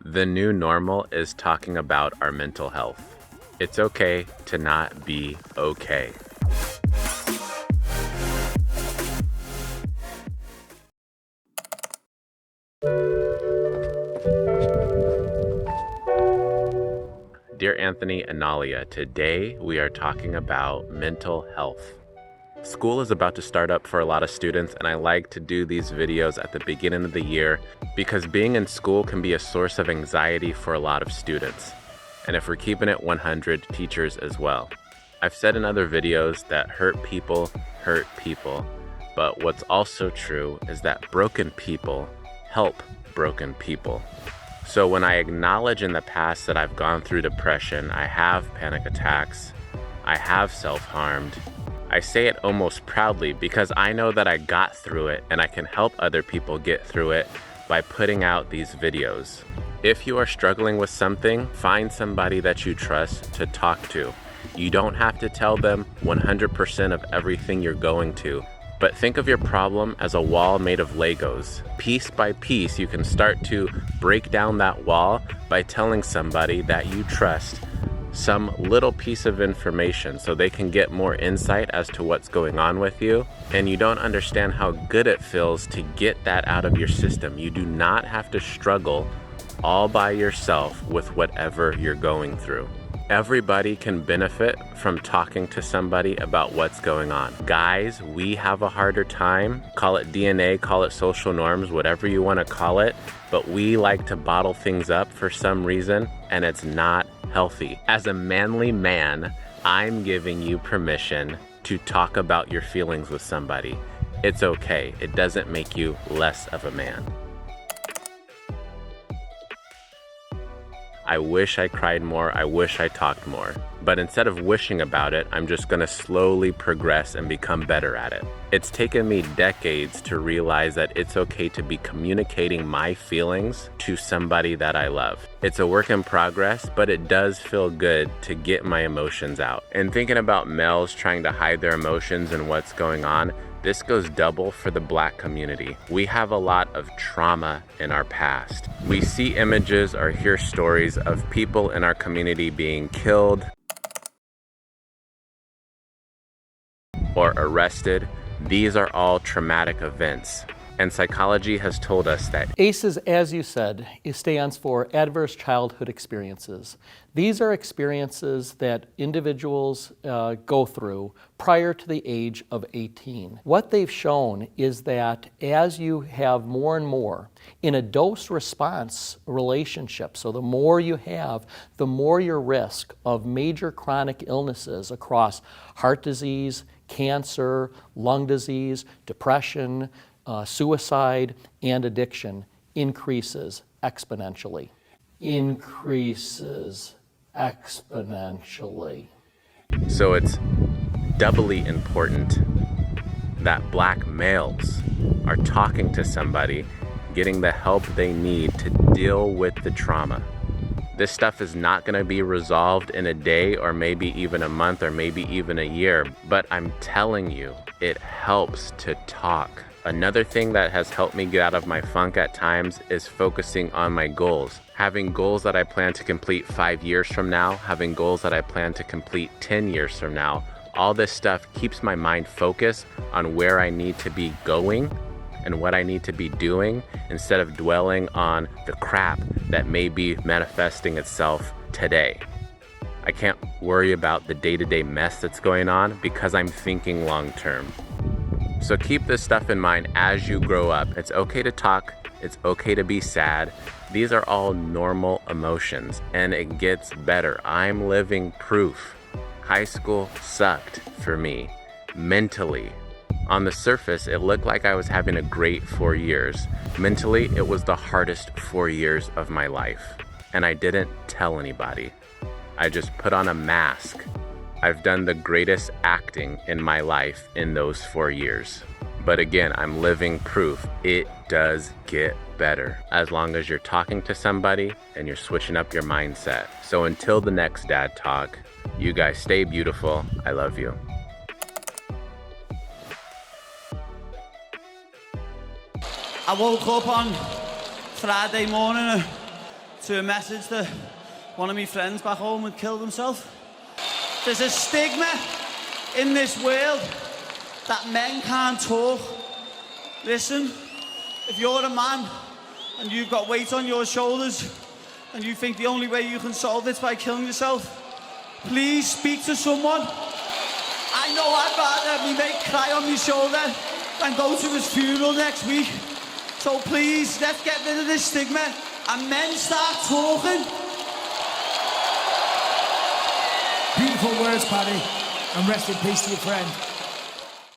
The new normal is talking about our mental health. It's okay to not be okay. Dear Anthony and Nalia, today we are talking about mental health. School is about to start up for a lot of students, and I like to do these videos at the beginning of the year because being in school can be a source of anxiety for a lot of students. And if we're keeping it 100, teachers as well. I've said in other videos that hurt people, but what's also true is that broken people help broken people. So when I acknowledge in the past that I've gone through depression, I have panic attacks, I have self-harmed, I say it almost proudly because I know that I got through it and I can help other people get through it by putting out these videos. If you are struggling with something, find somebody that you trust to talk to. You don't have to tell them 100% of everything you're going to, but think of your problem as a wall made of Legos. Piece by piece, you can start to break down that wall by telling somebody that you trust some little piece of information so they can get more insight as to what's going on with you. And you don't understand how good it feels to get that out of your system. You do not have to struggle all by yourself with whatever you're going through. Everybody can benefit from talking to somebody about what's going on. Guys, we have a harder time. Call it DNA, call it social norms, whatever you want to call it, but we like to bottle things up for some reason, and it's not healthy. As a manly man, I'm giving you permission to talk about your feelings with somebody. It's okay. It doesn't make you less of a man. I wish I cried more, I wish I talked more. But instead of wishing about it, I'm just gonna slowly progress and become better at it. It's taken me decades to realize that it's okay to be communicating my feelings to somebody that I love. It's a work in progress, but it does feel good to get my emotions out. And thinking about males trying to hide their emotions and what's going on, this goes double for the Black community. We have a lot of trauma in our past. We see images or hear stories of people in our community being killed or arrested. These are all traumatic events. And psychology has told us that ACEs, as you said, stands for Adverse Childhood Experiences. These are experiences that individuals go through prior to the age of 18. What they've shown is that as you have more and more in a dose-response relationship, so the more you have, the more your risk of major chronic illnesses across heart disease, cancer, lung disease, depression, suicide, and addiction increases exponentially. So it's doubly important that Black males are talking to somebody, getting the help they need to deal with the trauma. This stuff is not going to be resolved in a day or maybe even a month or maybe even a year, but I'm telling you, it helps to talk. Another thing that has helped me get out of my funk at times is focusing on my goals. Having goals that I plan to complete 5 years from now, having goals that I plan to complete 10 years from now. All this stuff keeps my mind focused on where I need to be going and what I need to be doing instead of dwelling on the crap that may be manifesting itself today. I can't worry about the day-to-day mess that's going on because I'm thinking long-term. So keep this stuff in mind as you grow up. It's okay to talk, it's okay to be sad. These are all normal emotions and it gets better. I'm living proof. High school sucked for me, mentally. On the surface, it looked like I was having a great 4 years. Mentally, it was the hardest 4 years of my life. And I didn't tell anybody. I just put on a mask. I've done the greatest acting in my life in those 4 years. But again, I'm living proof it does get better as long as you're talking to somebody and you're switching up your mindset. So until the next Dad Talk, you guys stay beautiful. I love you. I woke up on Friday morning to a message that one of my friends back home had killed himself. There's a stigma in this world that men can't talk. Listen, if you're a man and you've got weight on your shoulders and you think the only way you can solve it's by killing yourself, please speak to someone. I know I'd rather have me mate cry on my shoulder than go to his funeral next week. So please, let's get rid of this stigma and men start talking. Beautiful words, Paddy, and rest in peace to your friend.